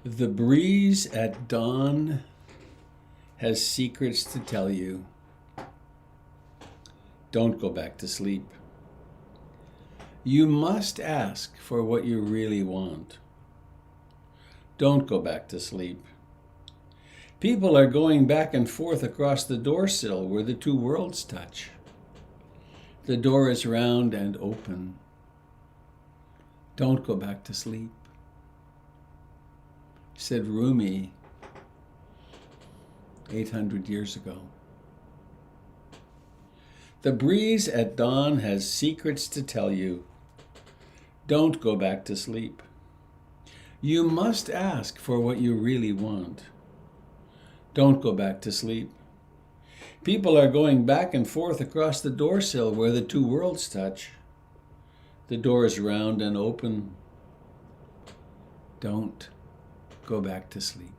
The breeze at dawn has secrets to tell you. Don't go back to sleep. You must ask for what you really want. Don't go back to sleep. People are going back and forth across the doorsill where the two worlds touch. The door is round and open. Don't go back to sleep, said Rumi 800 years ago. The breeze at dawn has secrets to tell you. Don't go back to sleep. You must ask for what you really want. Don't go back to sleep. People are going back and forth across the doorsill where the two worlds touch. The door is round and open. Don't go back to sleep.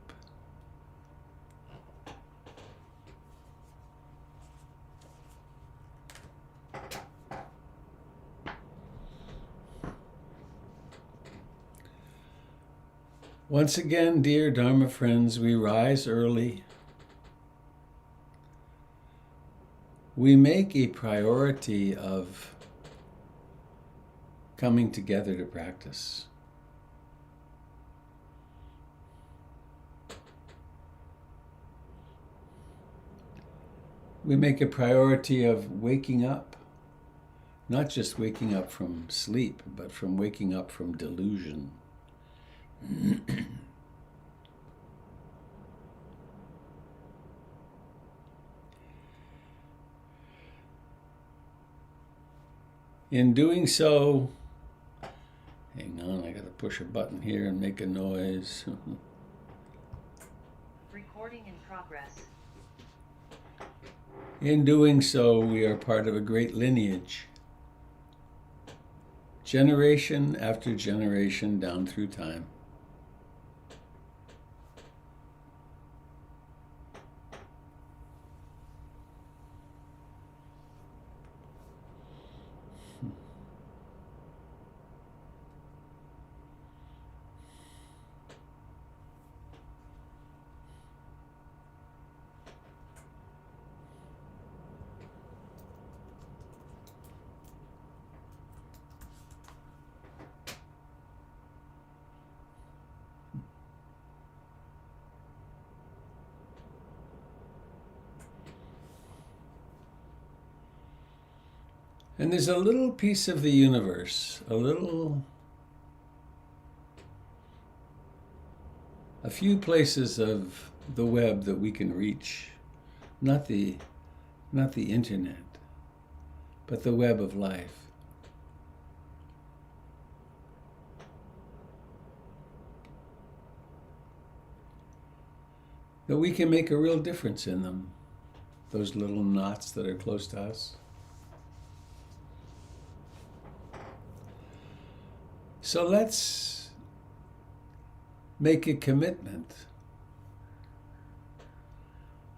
Once again, dear Dharma friends, we rise early. We make a priority of coming together to practice. We make a priority of waking up, not just waking up from sleep, but from waking up from delusion. In doing so, hang on, I gotta push a button here and make a noise. Recording in progress. In doing so, we are part of a great lineage, generation after generation down through time. And there's a little piece of the universe, a few places of the web that we can reach, not the internet, but the web of life. That we can make a real difference in them, those little knots that are close to us. So let's make a commitment.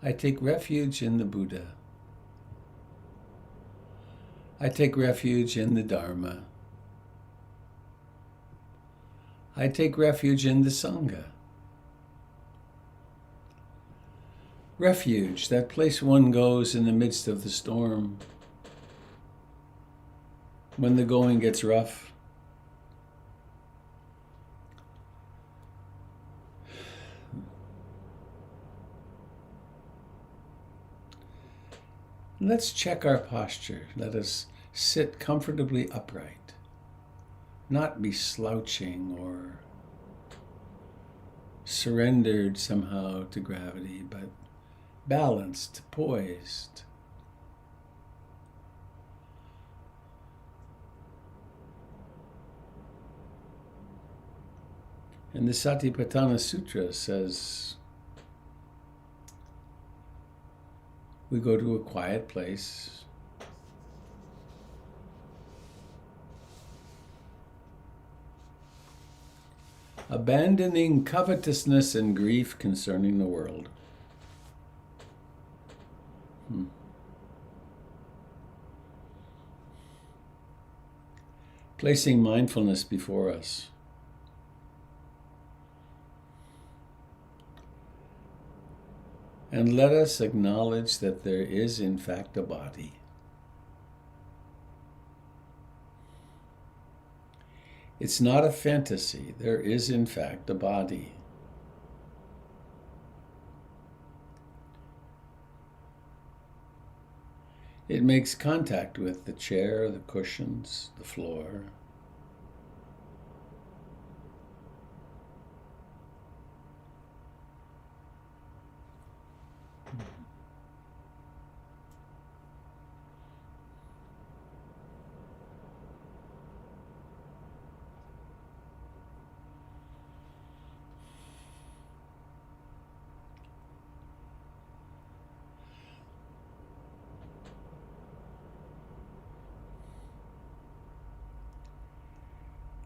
I take refuge in the Buddha. I take refuge in the Dharma. I take refuge in the Sangha. Refuge, that place one goes in the midst of the storm, when the going gets rough. Let's check our posture. Let us sit comfortably upright, not be slouching or surrendered somehow to gravity, but balanced, poised. And the Satipatthana Sutra says, we go to a quiet place, abandoning covetousness and grief concerning the world. Placing mindfulness before us. And let us acknowledge that there is, in fact, a body. It's not a fantasy. There is, in fact, a body. It makes contact with the chair, the cushions, the floor.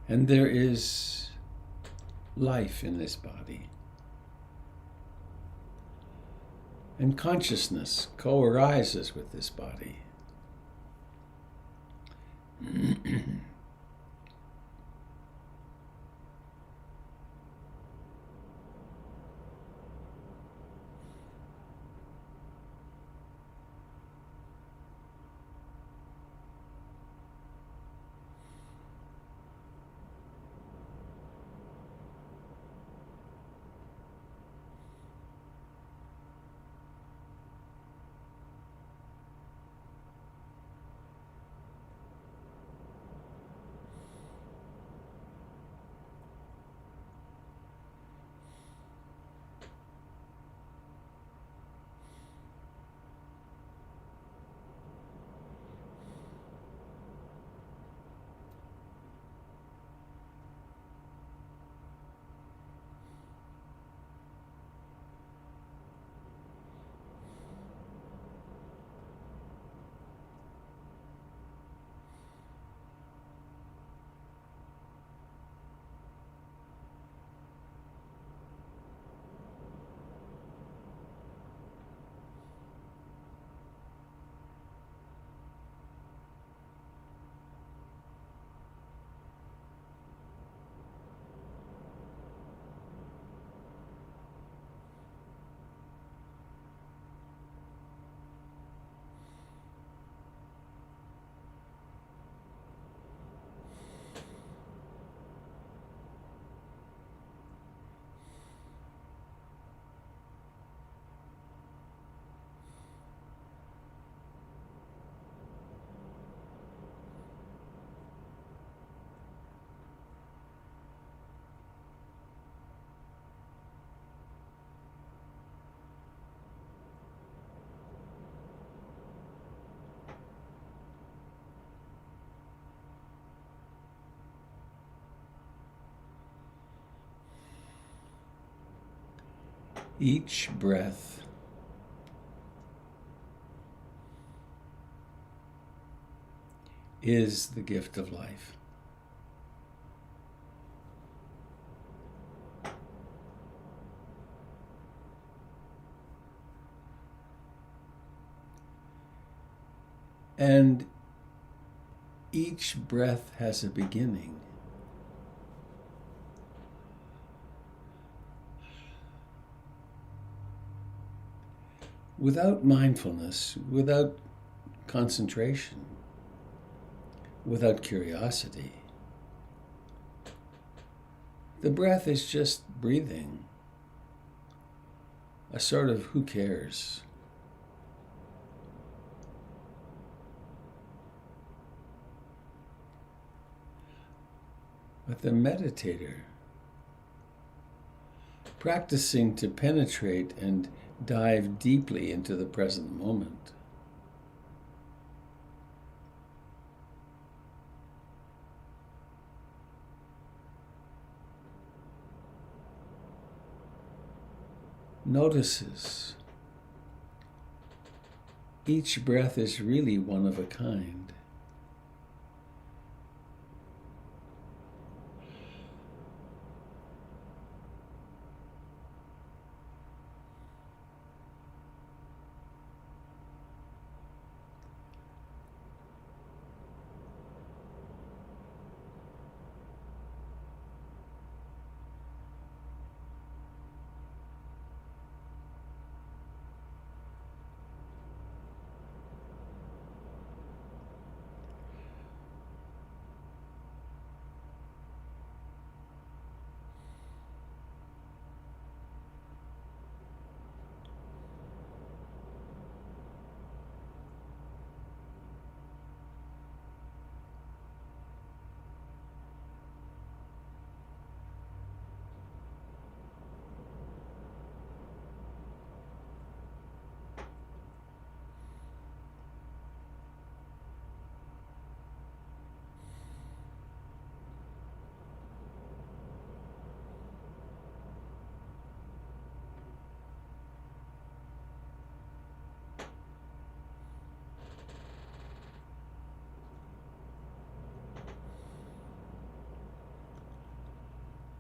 And there is life in this body. And consciousness co-arises with this body. Each breath is the gift of life. And each breath has a beginning. Without mindfulness, without concentration, without curiosity, the breath is just breathing, a sort of who cares. But the meditator, practicing to penetrate and dive deeply into the present moment, notices each breath is really one of a kind.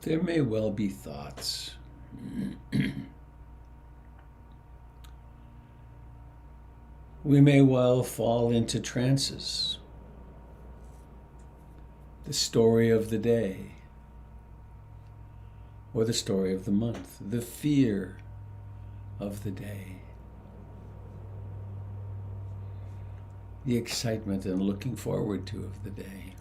There may well be thoughts. We may well fall into trances. The story of the day, or the story of the month, the fear of the day, the excitement and looking forward to of the day.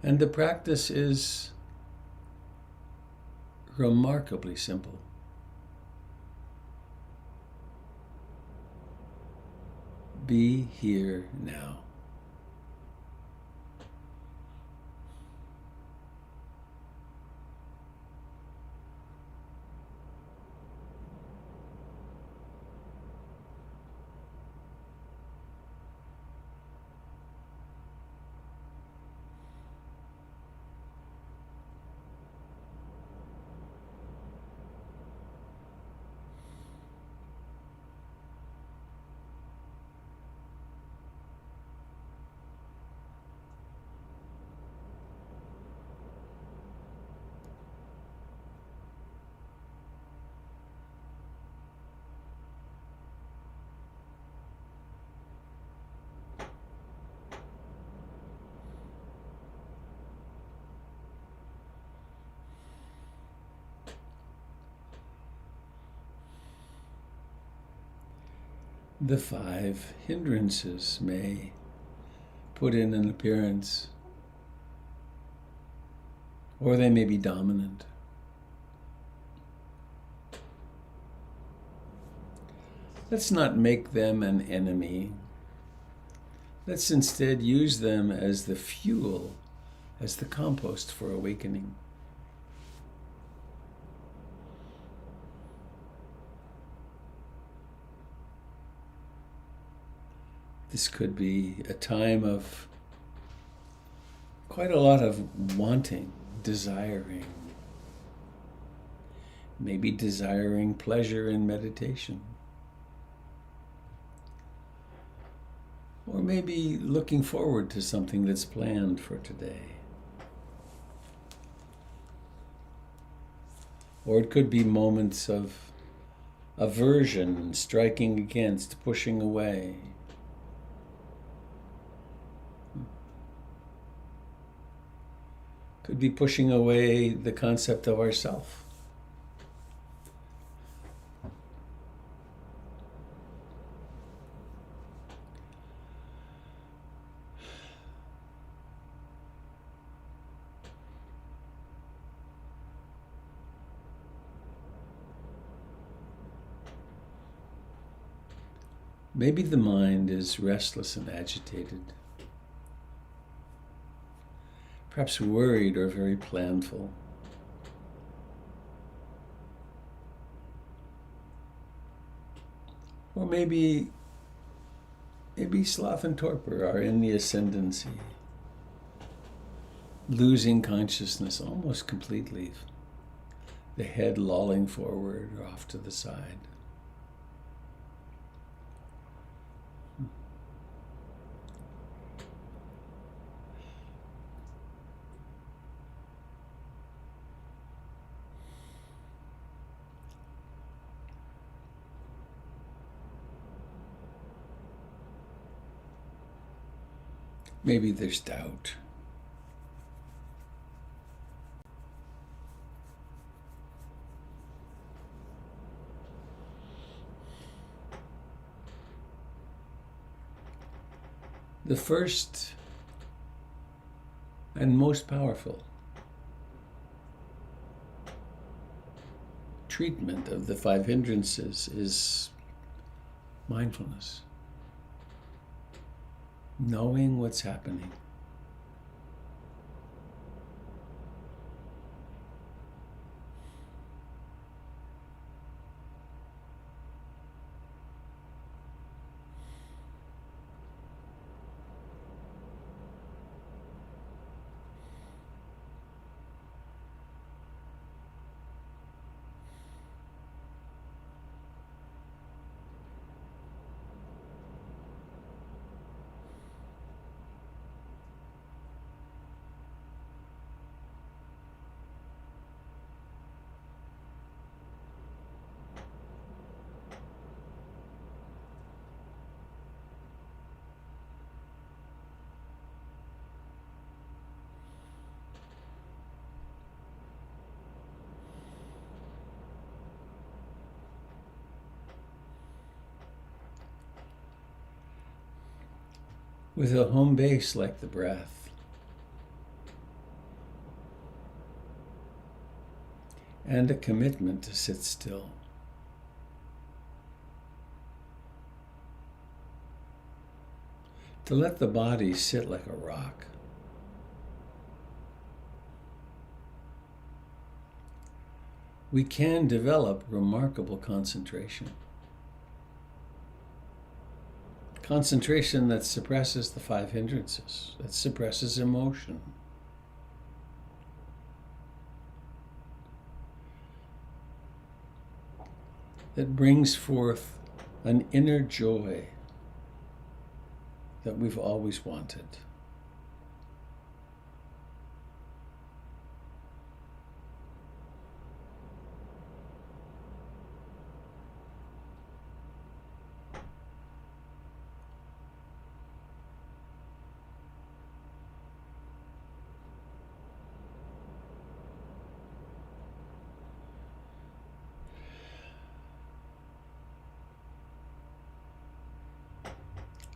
And the practice is remarkably simple. Be here now. The 5 hindrances may put in an appearance, or they may be dominant. Let's not make them an enemy. Let's instead use them as the fuel, as the compost for awakening. This could be a time of quite a lot of wanting, desiring, maybe desiring pleasure in meditation, or maybe looking forward to something that's planned for today. Or it could be moments of aversion, striking against, pushing away. Could be pushing away the concept of ourself. Maybe the mind is restless and agitated, perhaps worried or very planful. Or maybe sloth and torpor are in the ascendancy, losing consciousness almost completely, the head lolling forward or off to the side. Maybe there's doubt. The first and most powerful treatment of the 5 hindrances is mindfulness. Knowing what's happening. with a home base like the breath, and a commitment to sit still. To let the body sit like a rock. We can develop remarkable concentration. Concentration that suppresses the 5 hindrances, that suppresses emotion. That brings forth an inner joy that we've always wanted.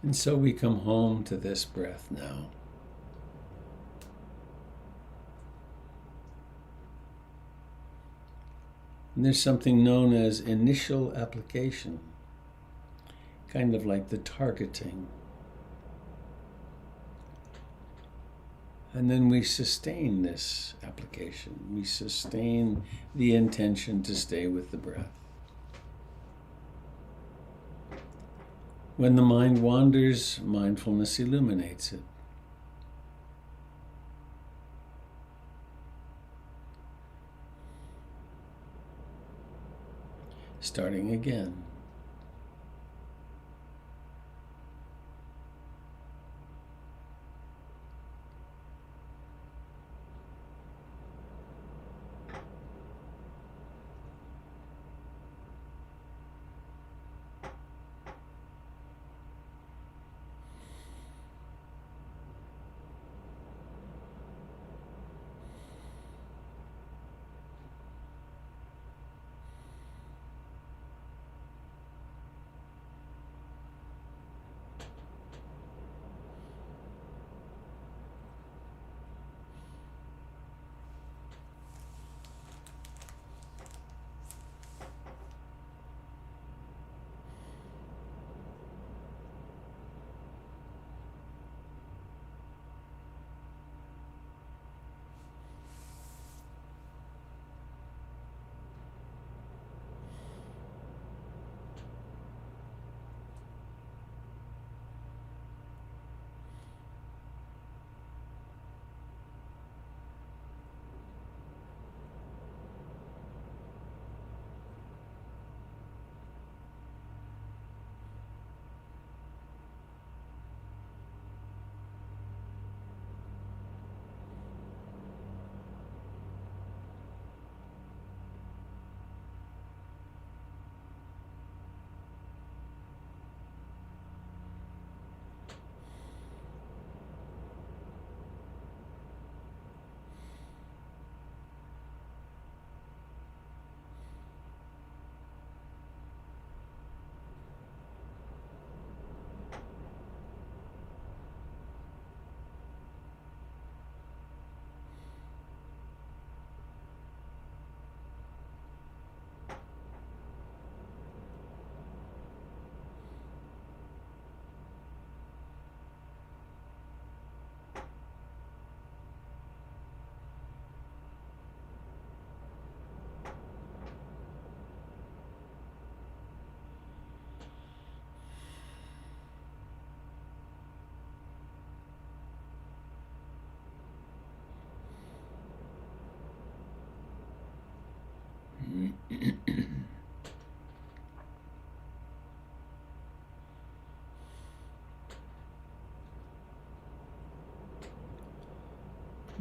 And so we come home to this breath now. And there's something known as initial application, kind of like the targeting. And then we sustain this application. We sustain the intention to stay with the breath. When the mind wanders, mindfulness illuminates it. Starting again.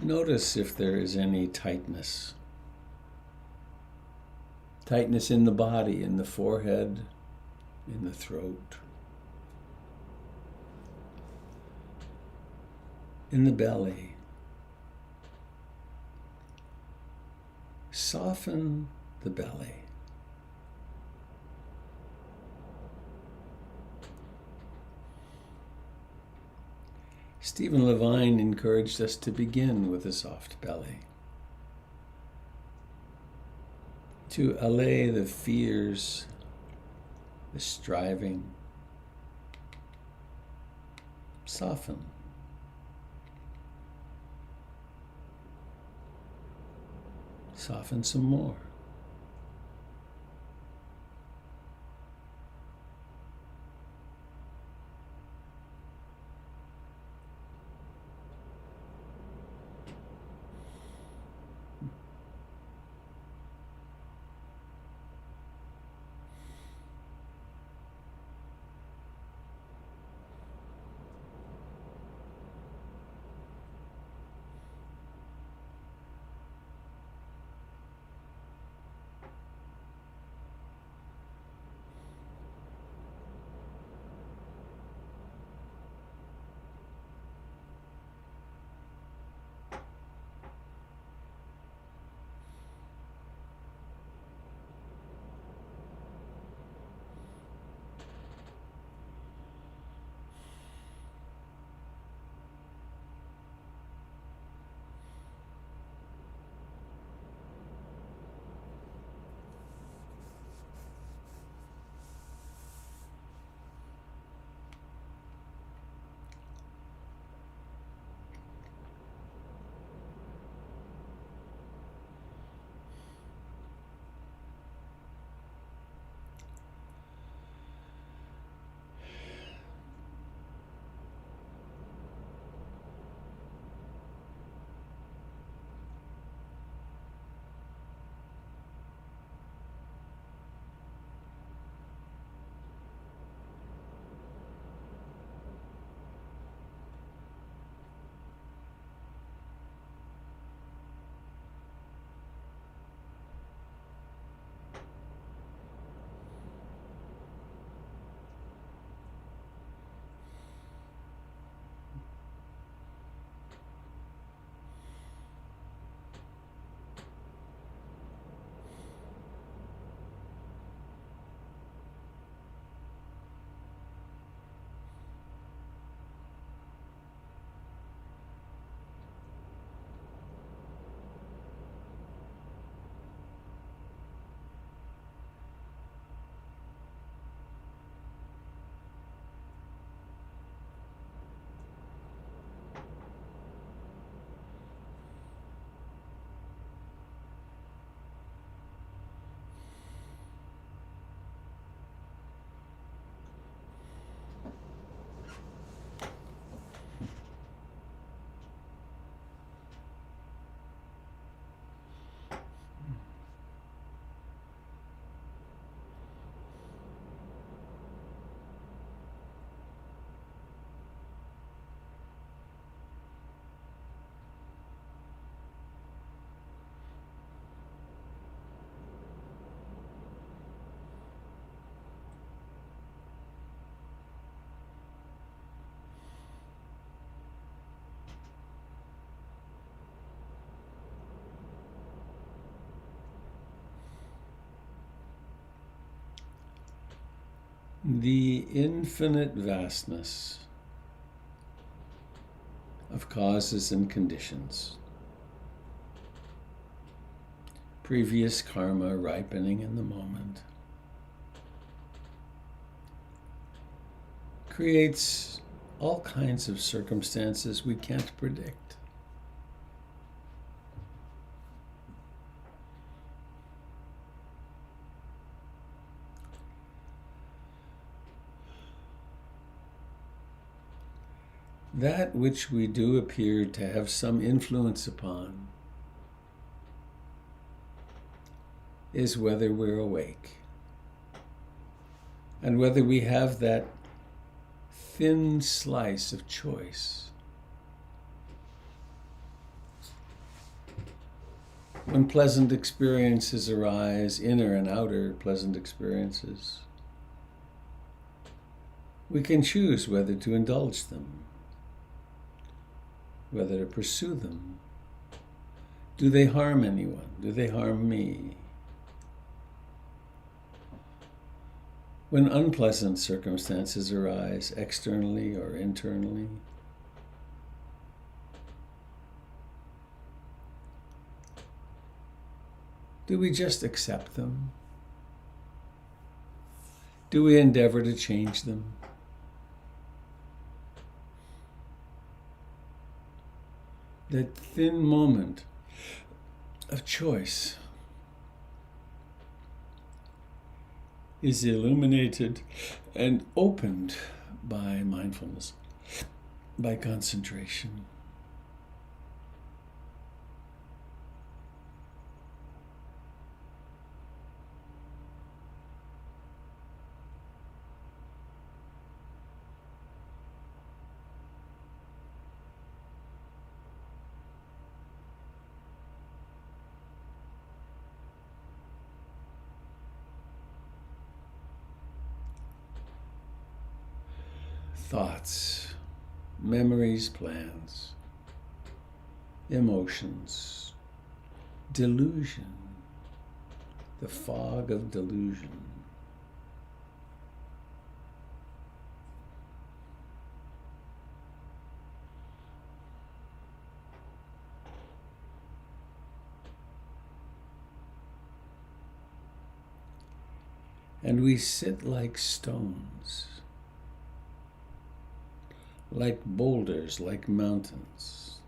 Notice if there is any tightness. Tightness in the body, in the forehead, in the throat, in the belly. Soften the belly. Stephen Levine encouraged us to begin with a soft belly, to allay the fears, the striving, soften. Soften some more. The infinite vastness of causes and conditions, previous karma ripening in the moment, creates all kinds of circumstances we can't predict. That which we do appear to have some influence upon is whether we're awake and whether we have that thin slice of choice. When pleasant experiences arise, inner and outer pleasant experiences, we can choose whether to indulge them, whether to pursue them. Do they harm anyone? Do they harm me? When unpleasant circumstances arise, externally or internally, Do we just accept them? Do we endeavor to change them? That thin moment of choice is illuminated and opened by mindfulness, by concentration. Thoughts, memories, plans, emotions, delusion, the fog of delusion. And we sit like stones, like boulders, like mountains.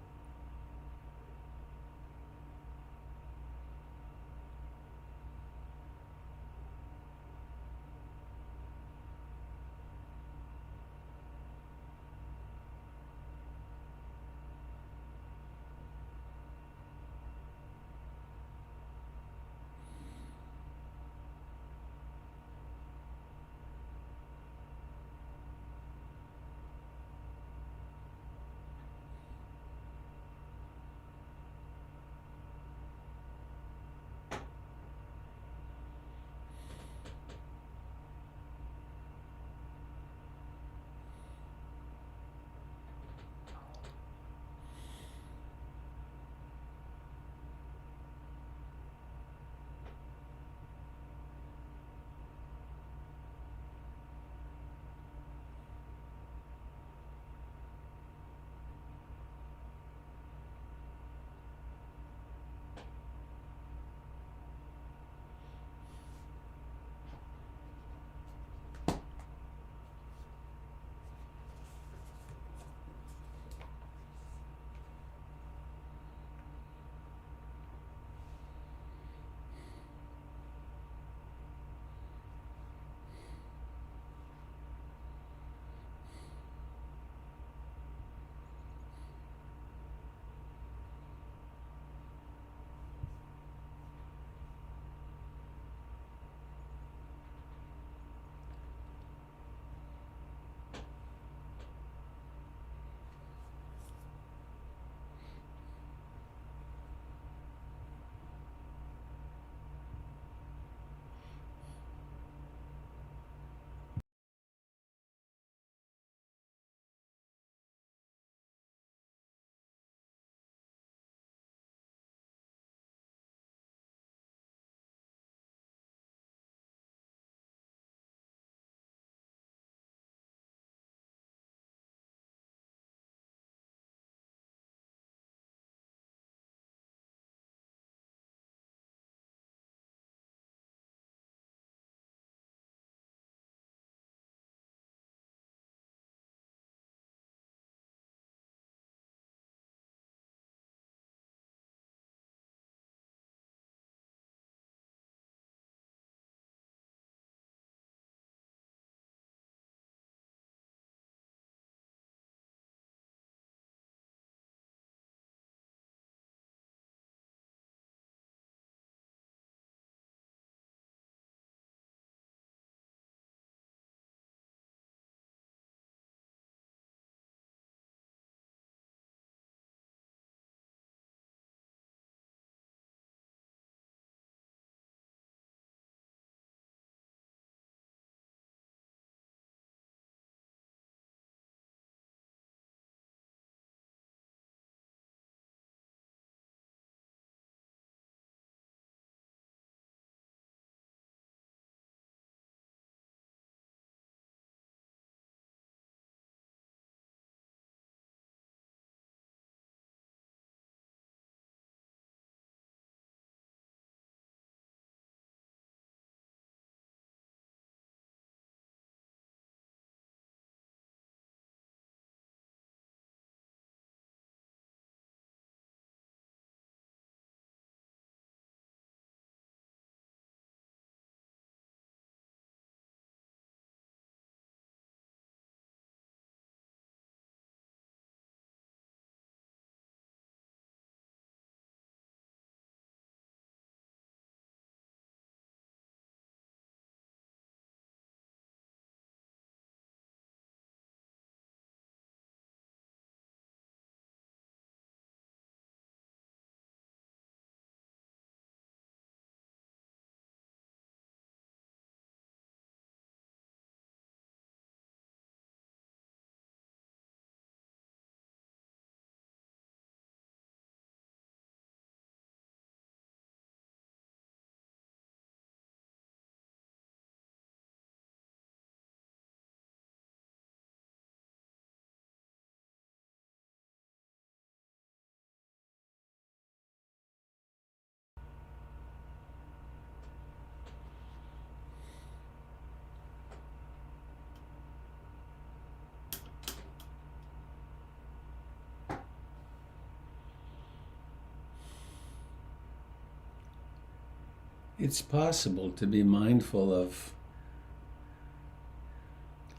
It's possible to be mindful of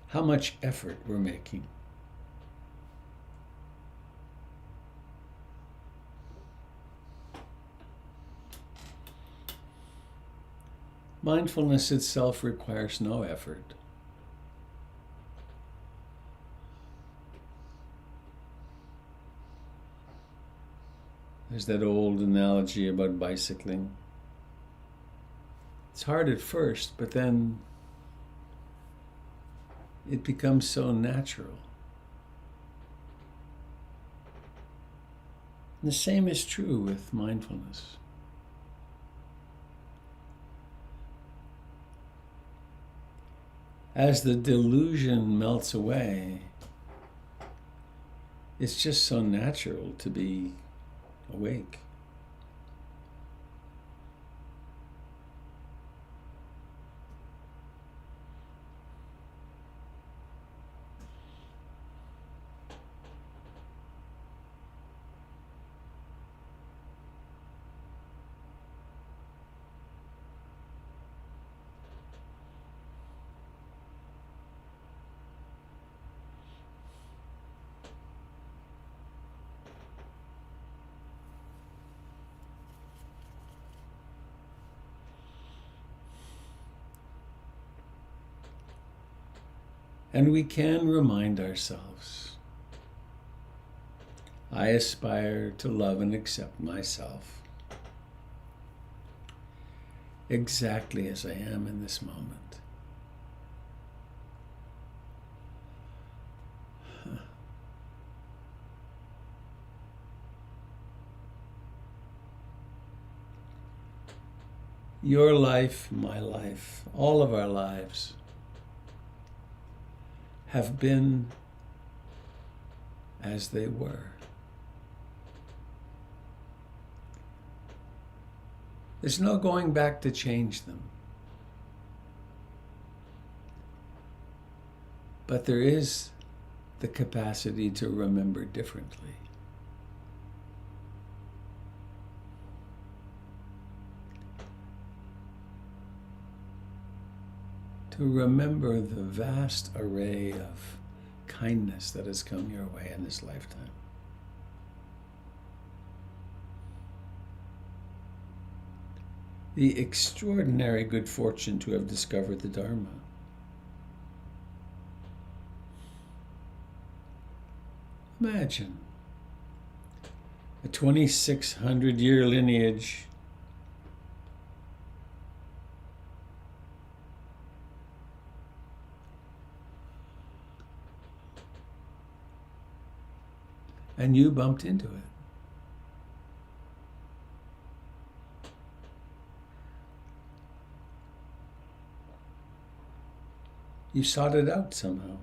how much effort we're making. Mindfulness itself requires no effort. There's that old analogy about bicycling. It's hard at first, but then it becomes so natural. And the same is true with mindfulness. As the delusion melts away, it's just so natural to be awake. And we can remind ourselves, I aspire to love and accept myself exactly as I am in this moment. Your life, my life, all of our lives have been as they were. There's no going back to change them. But there is the capacity to remember differently. To remember the vast array of kindness that has come your way in this lifetime. The extraordinary good fortune to have discovered the Dharma. Imagine a 2,600-year lineage and you bumped into it. You sought it out somehow.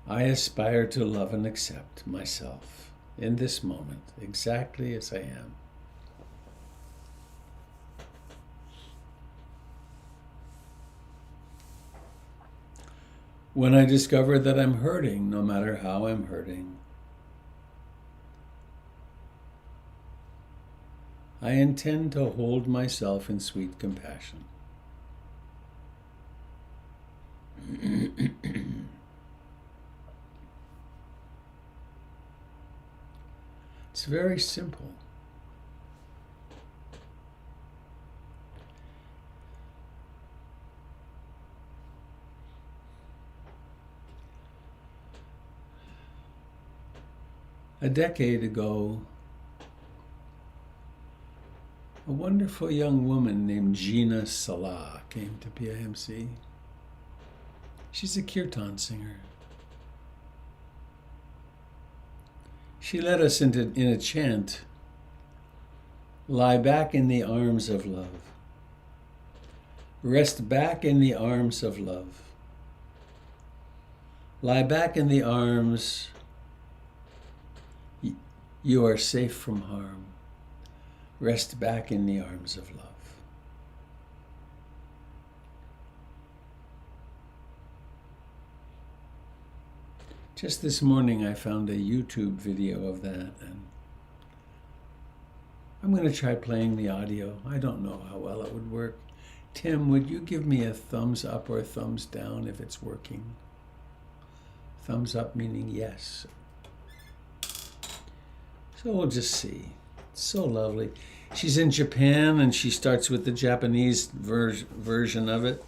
I aspire to love and accept myself in this moment, exactly as I am. When I discover that I'm hurting, no matter how I'm hurting, I intend to hold myself in sweet compassion. It's very simple. A decade ago, a wonderful young woman named Gina Salah came to PIMC. She's a kirtan singer. She led us in a chant, lie back in the arms of love. Rest back in the arms of love. Lie back in the arms. You are safe from harm. Rest back in the arms of love. Just this morning I found a YouTube video of that, and going to try playing the audio. I don't know how well it would work. Tim, would you give me a thumbs up or a thumbs down if it's working? Thumbs up meaning yes. So we'll just see. It's so lovely. She's in Japan and she starts with the Japanese version of it.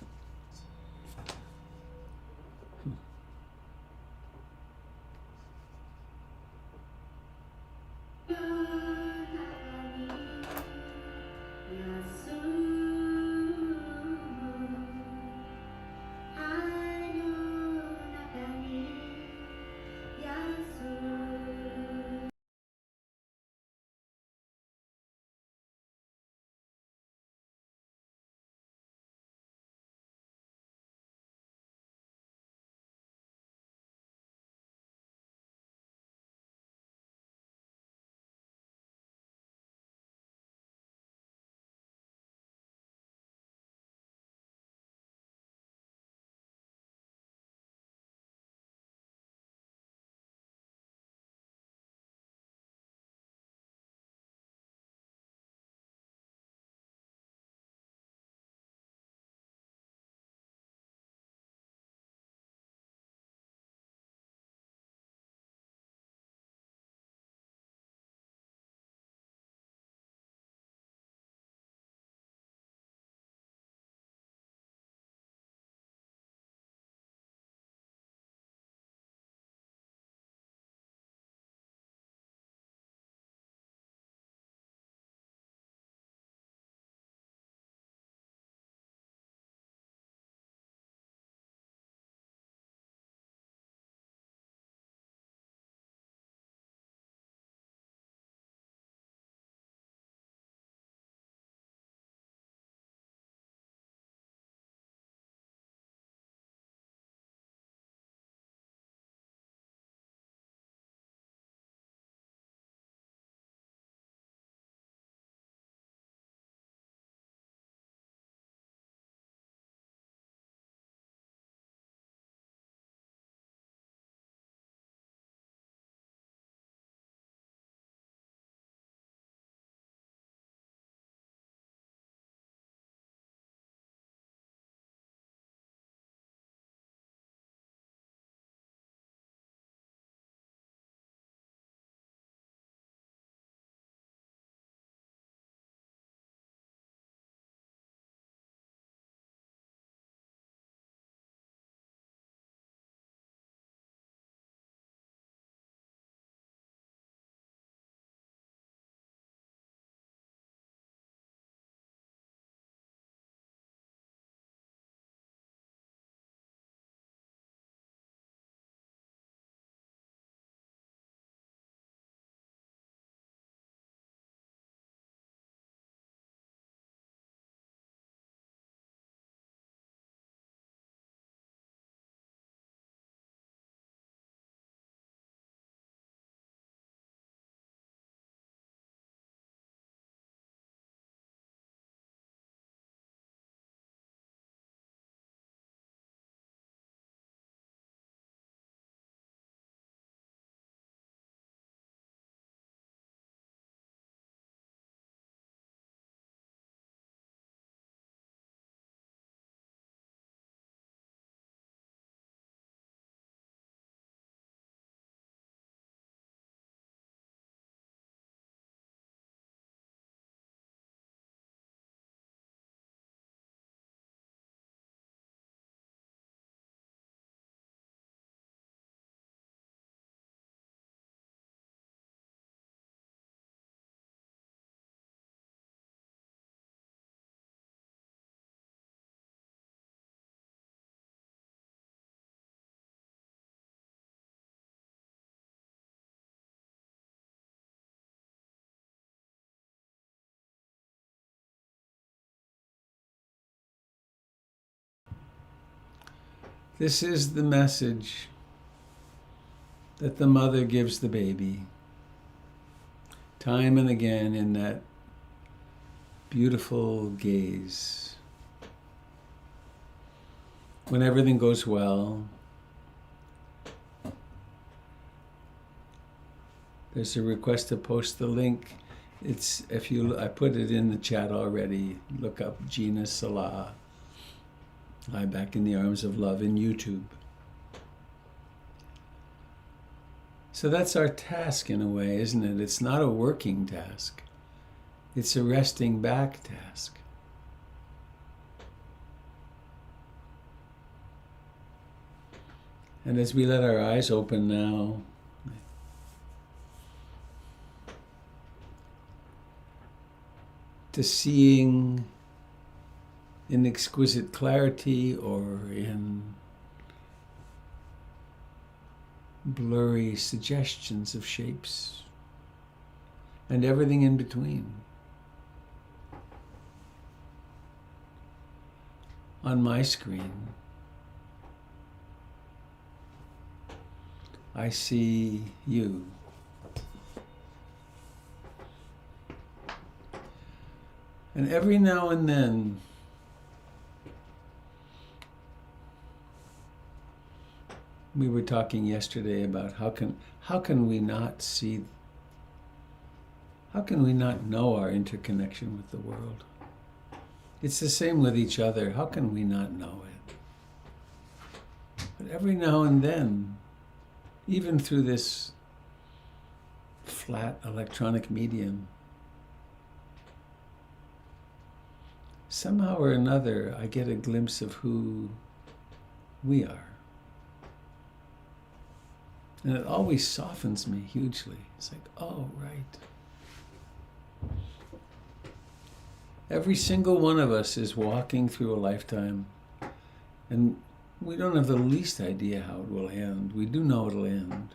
This is the message that the mother gives the baby time and again in that beautiful gaze. When everything goes well, there's a request to post the link I put it in the chat already. Look up Gina Salah, Lie Back in the Arms of Love in YouTube. So that's our task in a way, isn't it? It's not a working task. It's a resting back task. And as we let our eyes open now, to seeing in exquisite clarity or in blurry suggestions of shapes and everything in between. On my screen, I see you. And every now and then, we were talking yesterday about how can we not see, how can we not know our interconnection with the world? It's the same with each other. How can we not know it? But every now and then, even through this flat electronic medium, somehow or another, I get a glimpse of who we are. And it always softens me hugely. It's like, oh, right. Every single one of us is walking through a lifetime, and we don't have the least idea how it will end. We do know it'll end.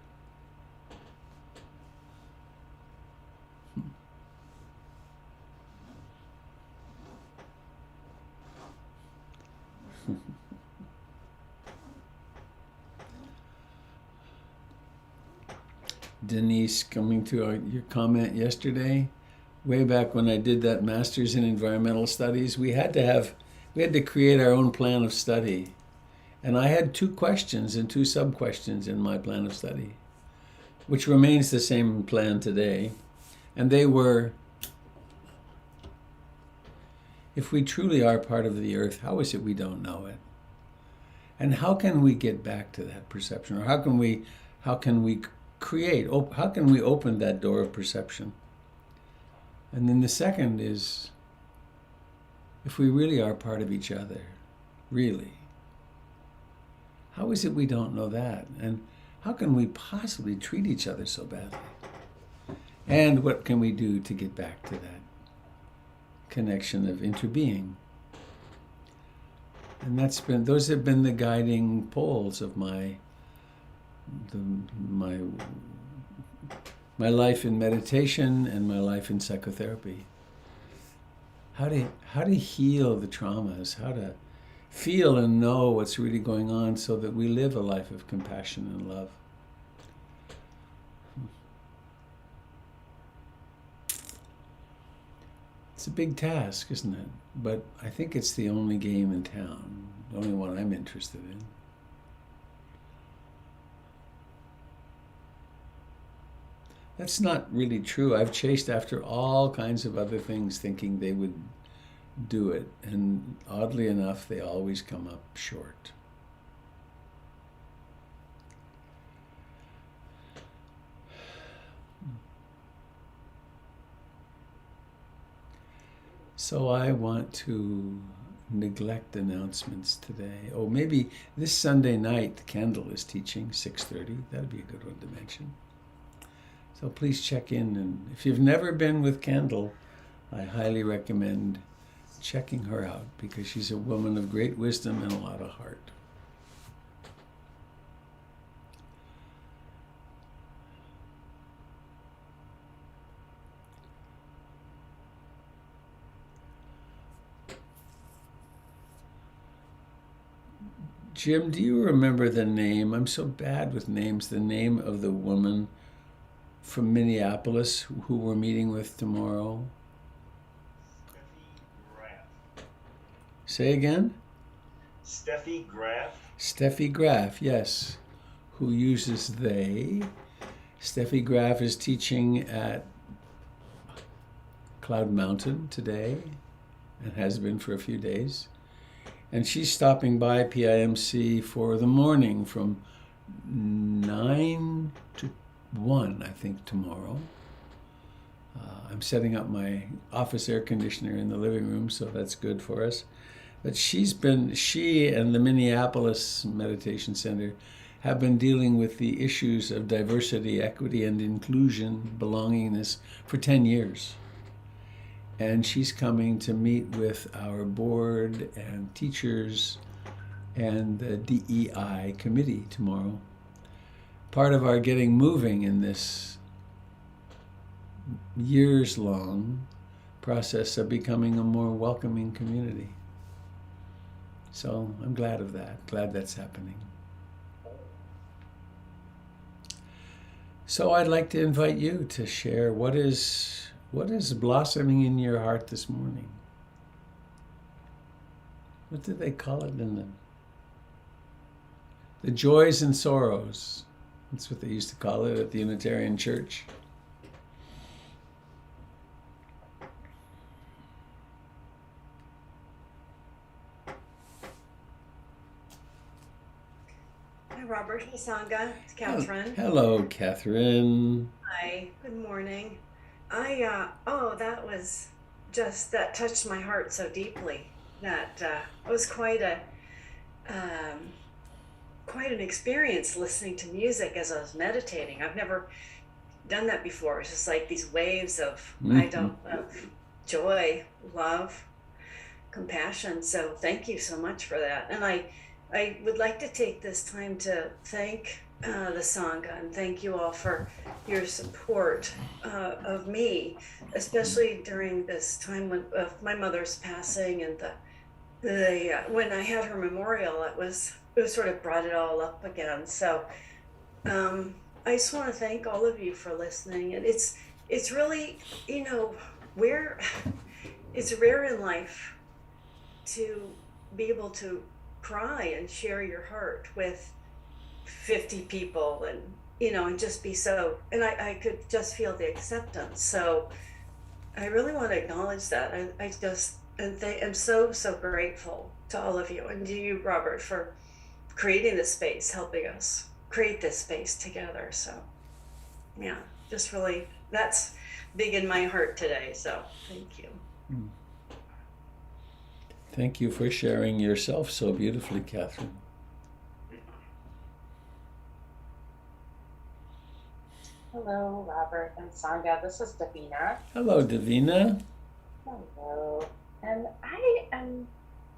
Denise, coming to your comment yesterday, way back when I did that master's in environmental studies, we had to create our own plan of study. And I had 2 questions and 2 sub-questions in my plan of study, which remains the same plan today. And they were, if we truly are part of the earth, how is it we don't know it? And how can we get back to that perception? Or how can we create, how can we open that door of perception? And then the second is, if we really are part of each other, really, how is it we don't know that? And how can we possibly treat each other so badly? And what can we do to get back to that connection of interbeing? And those have been the guiding poles of my life in meditation and my life in psychotherapy. How to heal the traumas, how to feel and know what's really going on so that we live a life of compassion and love. It's a big task, isn't it? But I think it's the only game in town, the only one I'm interested in. That's not really true. I've chased after all kinds of other things thinking they would do it, and oddly enough, they always come up short. So I want to neglect announcements today. Oh, maybe this Sunday night, Kendall is teaching 6:30. That'd be a good one to mention. So please check in, and if you've never been with Kendall, I highly recommend checking her out because she's a woman of great wisdom and a lot of heart. Jim, do you remember the name? I'm so bad with names. The name of the woman from Minneapolis who we're meeting with tomorrow? Steffi Graf. Say again? Steffi Graf. Steffi Graf, yes. Who uses they. Steffi Graf is teaching at Cloud Mountain today and has been for a few days. And she's stopping by PIMC for the morning from 9 to 1, I think, tomorrow. I'm setting up my office air conditioner in the living room, so that's good for us. But she and the Minneapolis Meditation Center have been dealing with the issues of diversity, equity, and inclusion, belongingness for 10 years. And she's coming to meet with our board and teachers and the DEI committee tomorrow. Part of our getting moving in this years-long process of becoming a more welcoming community. So I'm glad of that, glad that's happening. So I'd like to invite you to share what is blossoming in your heart this morning. What did they call it in the joys and sorrows? That's what they used to call it at the Unitarian Church. Hi, Robert. Hey, Sangha. It's Catherine. Hello, Catherine. Hi. Good morning. That touched my heart so deeply. That was quite an experience listening to music as I was meditating. I've never done that before. It's just like these waves of of joy, love, compassion. So thank you so much for that. And I would like to take this time to thank the Sangha and thank you all for your support of me, especially during this time of my mother's passing and when I had her memorial. It sort of brought it all up again. So I just want to thank all of you for listening. And it's really, it's rare in life to be able to cry and share your heart with 50 people and just be so, and I could just feel the acceptance. So I really want to acknowledge that. I'm so grateful to all of you and to you, Robert, for creating this space, helping us create this space together. So yeah, just really, that's big in my heart today. So thank you. Thank you for sharing yourself so beautifully, Catherine. Hello, Robert and Sangha. This is Davina. Hello, Davina. Hello. And I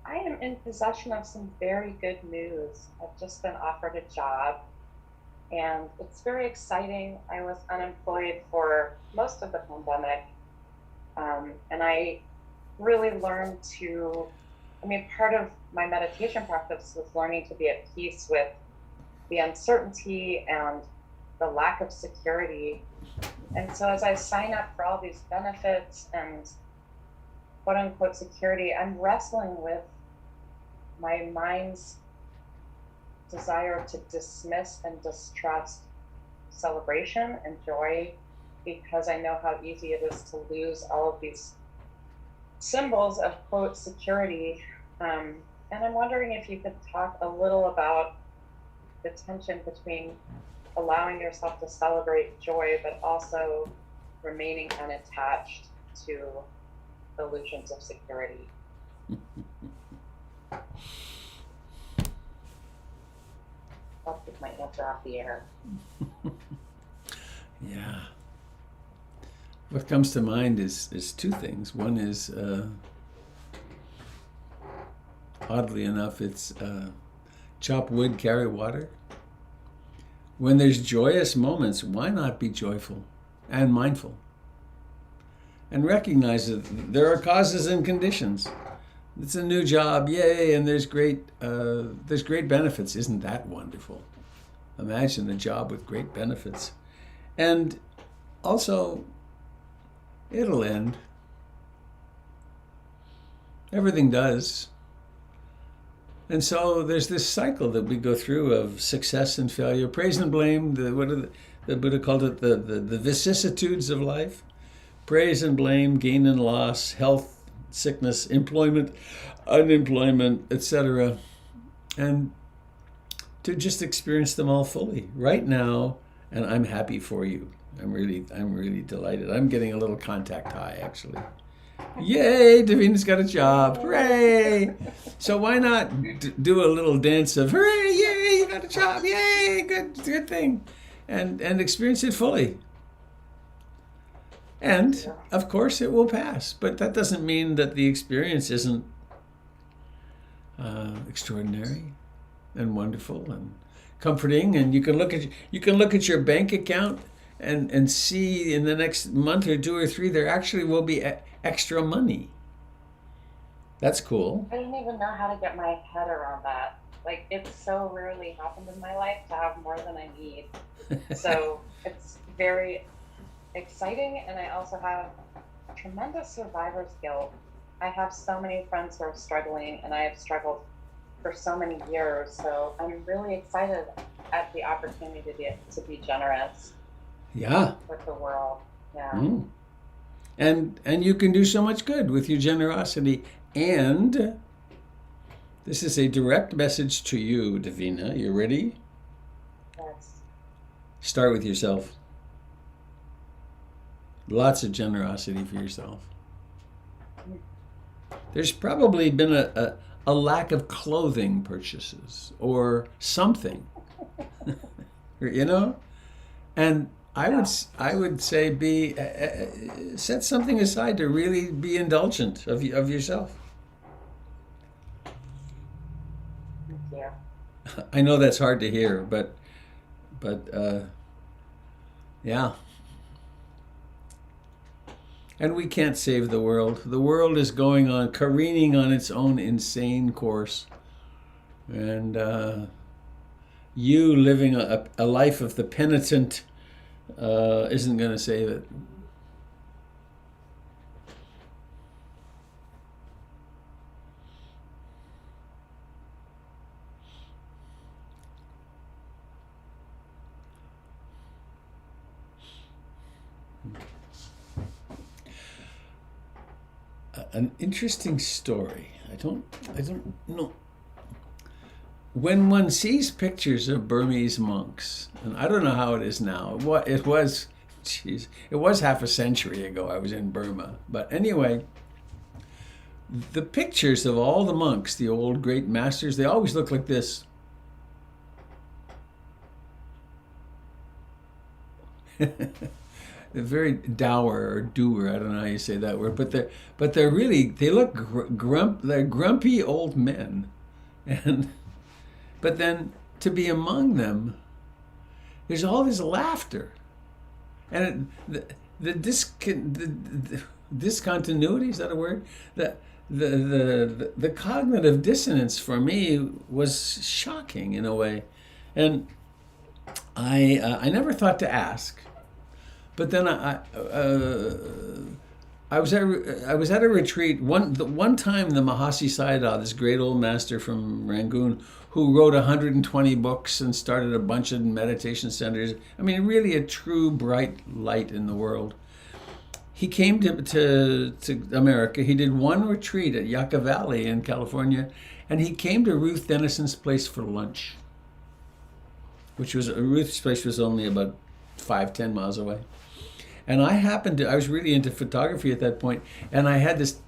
am in possession of some very good news. I've just been offered a job, and it's very exciting. I was unemployed for most of the pandemic, and I really learned part of my meditation practice was learning to be at peace with the uncertainty and the lack of security. And so as I sign up for all these benefits and quote unquote security, I'm wrestling with my mind's desire to dismiss and distrust celebration and joy, because I know how easy it is to lose all of these symbols of quote security. And I'm wondering if you could talk a little about the tension between allowing yourself to celebrate joy, but also remaining unattached to illusions of security. I'll keep my answer off the air. Yeah. What comes to mind is two things. One is, oddly enough, it's chop wood, carry water. When there's joyous moments, why not be joyful and mindful? And recognize that there are causes and conditions. It's a new job, yay, and there's great benefits. Isn't that wonderful? Imagine a job with great benefits. And also, it'll end. Everything does. And so there's this cycle that we go through of success and failure, praise and blame, the Buddha called it the vicissitudes of life. praise and blame, gain and loss, health, sickness, employment, unemployment, etc. And to just experience them all fully right now. And I'm happy for you. I'm really delighted. I'm getting a little contact high, actually. Yay, Davina's got a job. Hooray! So why not do a little dance of hooray, yay, you got a job, yay, good thing. And experience it fully. And of course it will pass. But that doesn't mean that the experience isn't extraordinary and wonderful and comforting. And you can look at your bank account and see in the next month or 2 or 3 there actually will be extra money. That's cool. I don't even know how to get my head around that. Like, it's so rarely happened in my life to have more than I need. So it's very exciting, and I also have tremendous survivor's guilt. I have so many friends who are struggling, and I have struggled for so many years. So I'm really excited at the opportunity to be generous. Yeah. With the world. Yeah. Mm. And you can do so much good with your generosity. And this is a direct message to you, Davina. You ready? Yes. Start with yourself. Lots of generosity for yourself. There's probably been a lack of clothing purchases or something, you know? And I would say set something aside to really be indulgent of yourself. Thank you. I know that's hard to hear, but yeah. And we can't save the world. The world is careening on its own insane course. And you living a life of the penitent isn't going to save it. An interesting story. I don't know. When one sees pictures of Burmese monks, and I don't know how it is now. It was half a century ago I was in Burma. But anyway, the pictures of all the monks, the old great masters, they always look like this. They're very dour or dour, I don't know how you say that word, but they look they're grumpy old men, but then to be among them, there's all this laughter, and the discontinuity, is that a word? The cognitive dissonance for me was shocking in a way, and I never thought to ask. But then I was at a retreat one time. The Mahasi Sayadaw, this great old master from Rangoon, who wrote 120 books and started a bunch of meditation centers. I mean, really a true bright light in the world. He came to America. He did one retreat at Yucca Valley in California, and he came to Ruth Dennison's place for lunch, Ruth's place was only about 5-10 miles away. And I was really into photography at that point, and I had this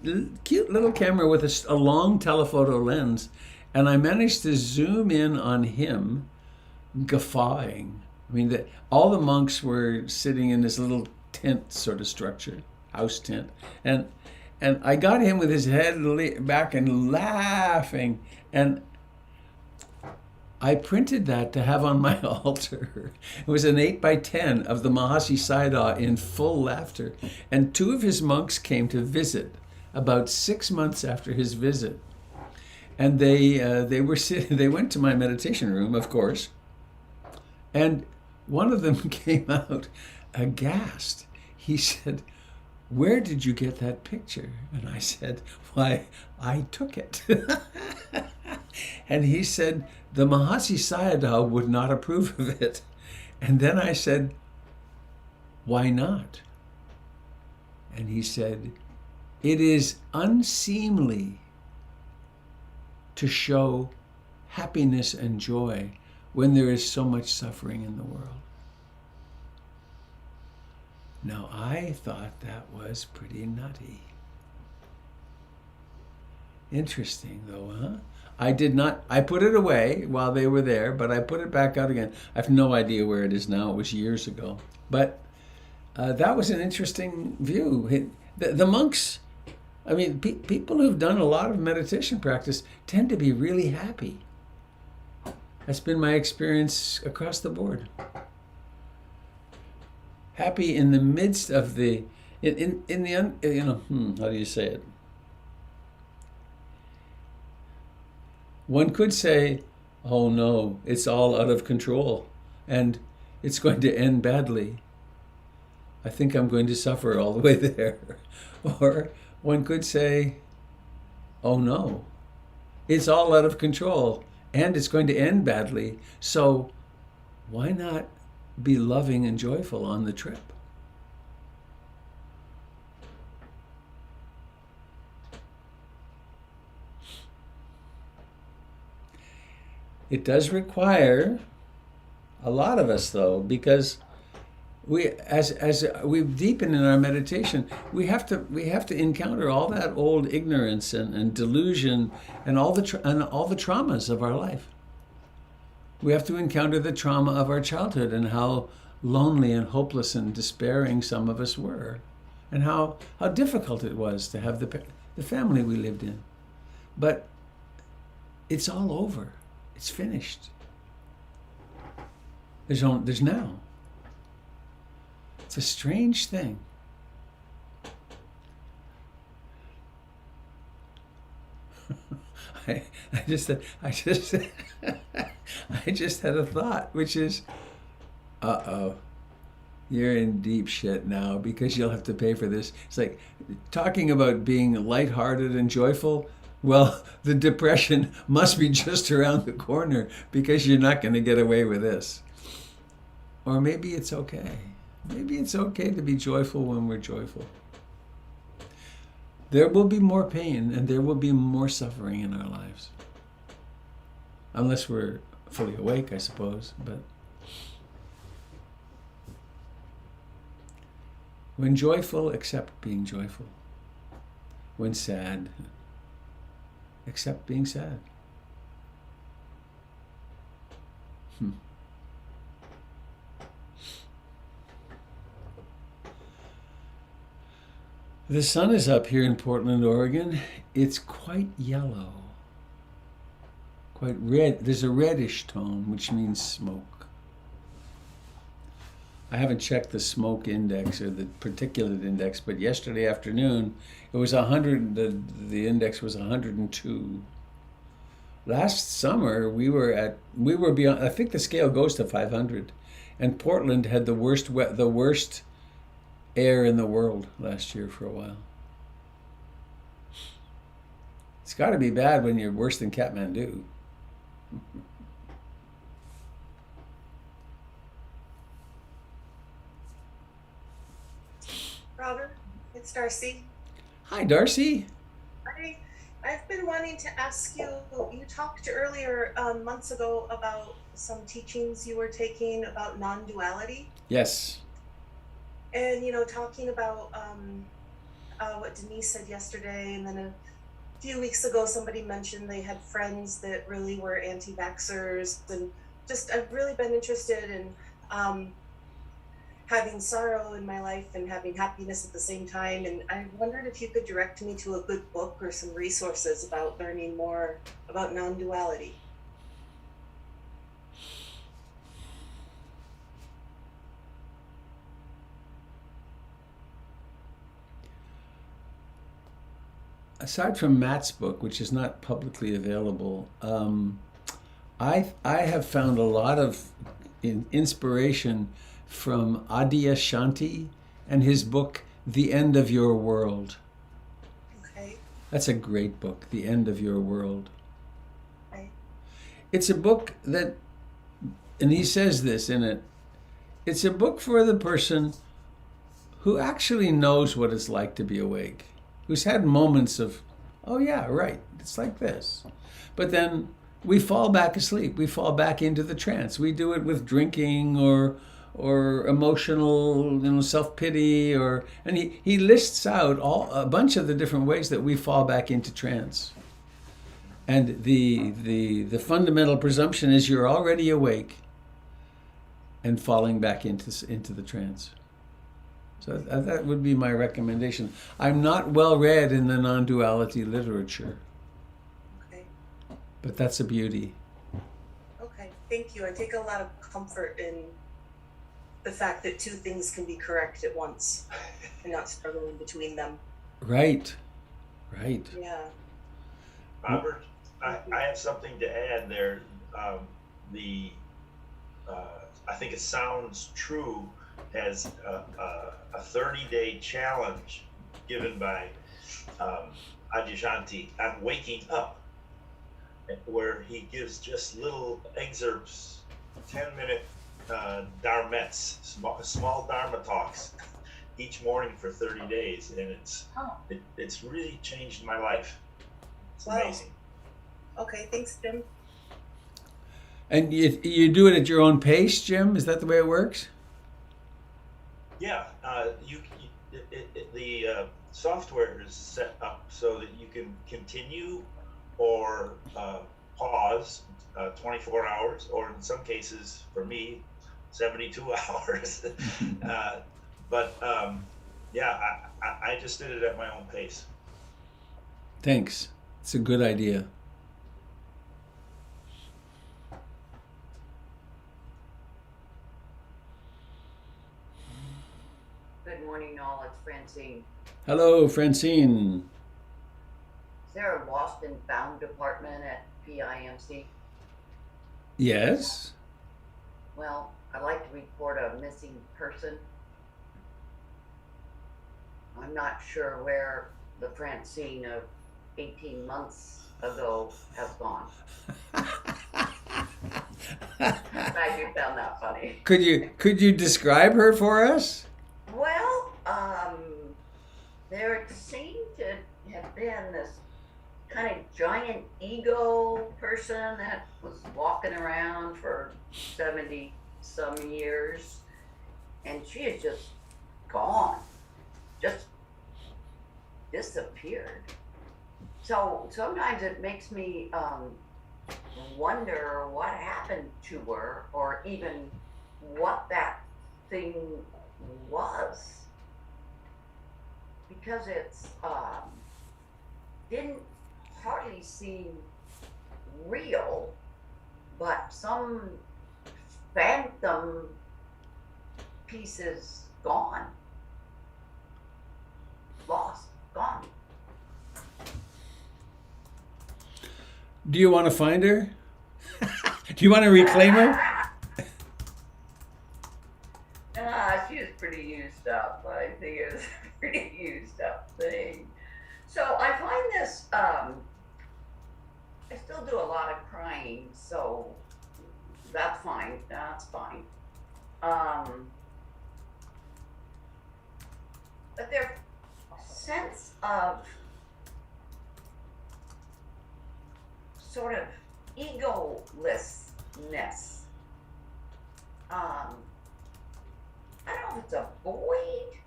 cute little camera with a long telephoto lens, and I managed to zoom in on him guffawing. I mean, all the monks were sitting in this little tent sort of structure, house tent, and I got him with his head back and laughing, and I printed that to have on my altar. It was an 8x10 of the Mahasi Sayadaw in full laughter. And 2 of his monks came to visit about 6 months after his visit. And they went to my meditation room, of course. And one of them came out aghast. He said, "Where did you get that picture?" And I said, "Why, I took it." And he said, "The Mahasi Sayadaw would not approve of it." And then I said, "Why not?" And he said, it is unseemly to show happiness and joy when there is so much suffering in the world. Now, I thought that was pretty nutty. Interesting, though, huh? I put it away while they were there, but I put it back out again. I have no idea where it is now. It was years ago. But that was an interesting view. The monks, I mean, people who've done a lot of meditation practice tend to be really happy. That's been my experience across the board. Happy in the midst of the, how do you say it? One could say, oh no, it's all out of control and it's going to end badly. I think I'm going to suffer all the way there. Or one could say, oh no, it's all out of control and it's going to end badly. So why not be loving and joyful on the trip? It does require a lot of us, though, because we, as we deepen in our meditation, we have to encounter all that old ignorance and delusion and all the traumas of our life. We have to encounter the trauma of our childhood and how lonely and hopeless and despairing some of us were, and how difficult it was to have the family we lived in. But it's all over. It's finished. There's now. It's a strange thing. I just had a thought, which is, you're in deep shit now because you'll have to pay for this. It's like talking about being lighthearted and joyful. Well, the depression must be just around the corner because you're not going to get away with this. Or maybe it's okay. Maybe it's okay to be joyful when we're joyful. There will be more pain and there will be more suffering in our lives. Unless we're fully awake, I suppose. But when joyful, accept being joyful. When sad, accept being sad. The sun is up here in Portland, Oregon. It's quite yellow, quite red. There's a reddish tone, which means smoke. I haven't checked the smoke index or the particulate index, but yesterday afternoon it was 100. The index was 102. Last summer we were beyond. I think the scale goes to 500, and Portland had the worst air in the world last year for a while. It's got to be bad when you're worse than Kathmandu. Robert, it's Darcy. Hi, Darcy. I've been wanting to ask you, you talked earlier months ago about some teachings you were taking about non-duality. Yes. And, talking about what Denise said yesterday, and then a few weeks ago somebody mentioned they had friends that really were anti-vaxxers, and just I've really been interested in having sorrow in my life and having happiness at the same time, and I wondered if you could direct me to a good book or some resources about learning more about non-duality. Aside from Matt's book, which is not publicly available, I have found a lot of inspiration from Adyashanti and his book, The End of Your World. Okay. That's a great book, The End of Your World. Okay. It's a book that, and he says this in it, it's a book for the person who actually knows what it's like to be awake, who's had moments of, oh yeah, right, it's like this. But then we fall back asleep. We fall back into the trance. We do it with drinking or emotional, self-pity, and he lists out a bunch of the different ways that we fall back into trance. And the fundamental presumption is you're already awake and falling back into the trance. So that would be my recommendation. I'm not well read in the non-duality literature, Okay. but that's a beauty. Okay. Thank you. I take a lot of comfort in the fact that two things can be correct at once and not struggling between them. Right. Yeah. Robert, I have something to add there. I think it sounds true as a 30-day challenge given by Adyashanti on waking up, where he gives just little excerpts, 10-minute dharmets, small dharma talks each morning for 30 days, and it's really changed my life. It's Wow. amazing. Okay. Thanks, Jim. And you do it at your own pace, Jim? Is that the way it works? Yeah, the software is set up so that you can continue or pause 24 hours, or in some cases, for me, 72 hours. Yeah, I just did it at my own pace. Thanks. It's a good idea. Good morning, all. It's Francine. Hello, Francine. Is there a lost and found department at PIMC? Yes? Well, I'd like to report a missing person. I'm not sure where the Francine of 18 months ago has gone. I'm glad you found that funny. Could you describe her for us? Well, there seemed to have been this kind of giant ego person that was walking around for 70 some years, and she is just gone, just disappeared. So sometimes it makes me wonder what happened to her, or even what that thing was, because it's didn't hardly seem real, but some phantom pieces gone, lost, gone. Do you want to find her? Do you want to reclaim her? She was pretty used up. I think it was a pretty used up thing. So I find this, I still do a lot of crying, so that's fine. That's fine. But their sense of sort of egolessness. I don't know if it's a void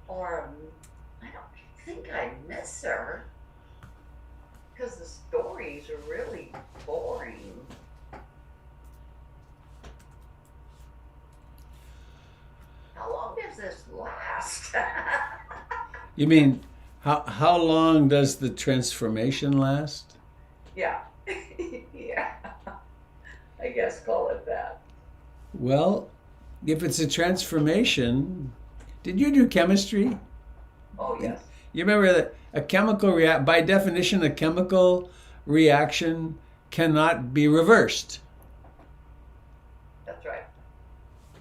or I don't think I miss her because the stories are really boring. How long does this last? You mean, how long does the transformation last? Yeah. Yeah. I guess call it that. Well, if it's a transformation, did you do chemistry? Oh, yes. You remember that by definition, a chemical reaction cannot be reversed, That's right.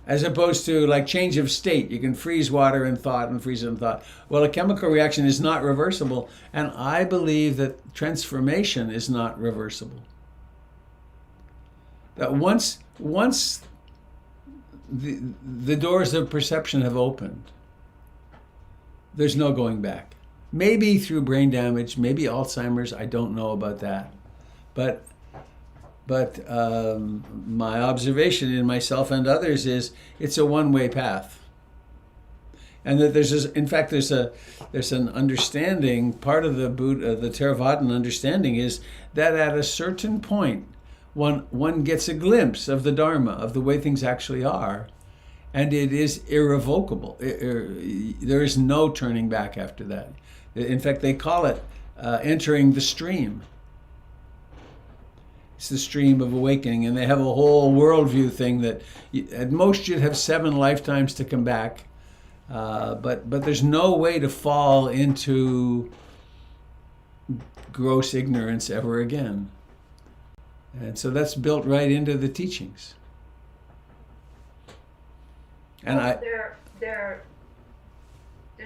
as opposed to like change of state. You can freeze water in thought and freeze it in thought. Well, a chemical reaction is not reversible, and I believe that transformation is not reversible. That once the doors of perception have opened, there's no going back. Maybe through brain damage, maybe Alzheimer's. I don't know about that, but my observation in myself and others is it's a one-way path, and that in fact there's an understanding. Part of the Theravadan understanding is that at a certain point, one gets a glimpse of the Dharma, of the way things actually are, and it is irrevocable. There is no turning back after that. In fact, they call it entering the stream. It's the stream of awakening, and they have a whole worldview thing that at most you'd have 7 lifetimes to come back, but there's no way to fall into gross ignorance ever again. And so that's built right into the teachings. And well, there's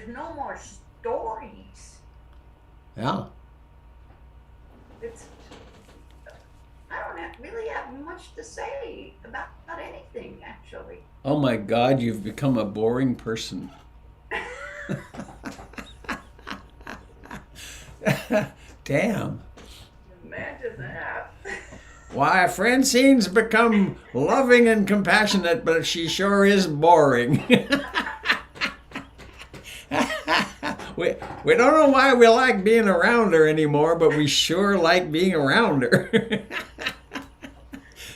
no more stories. Yeah. I don't really have much to say about anything, actually. Oh my God, you've become a boring person. Damn. Imagine that. Why, Francine's become loving and compassionate, but she sure is boring. We don't know why we like being around her anymore, but we sure like being around her.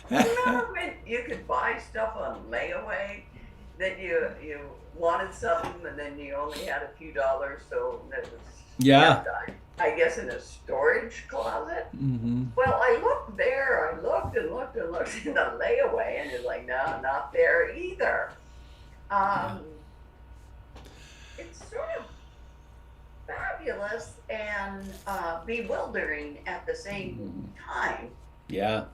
Remember when you could buy stuff on layaway, that you wanted something and then you only had a few dollars, so that was Yeah. I guess in a storage closet. Mm-hmm. Well, I looked there. I looked and looked and looked in the layaway, and it's like, no, not there either. It's sort of fabulous and bewildering at the same time. Yeah.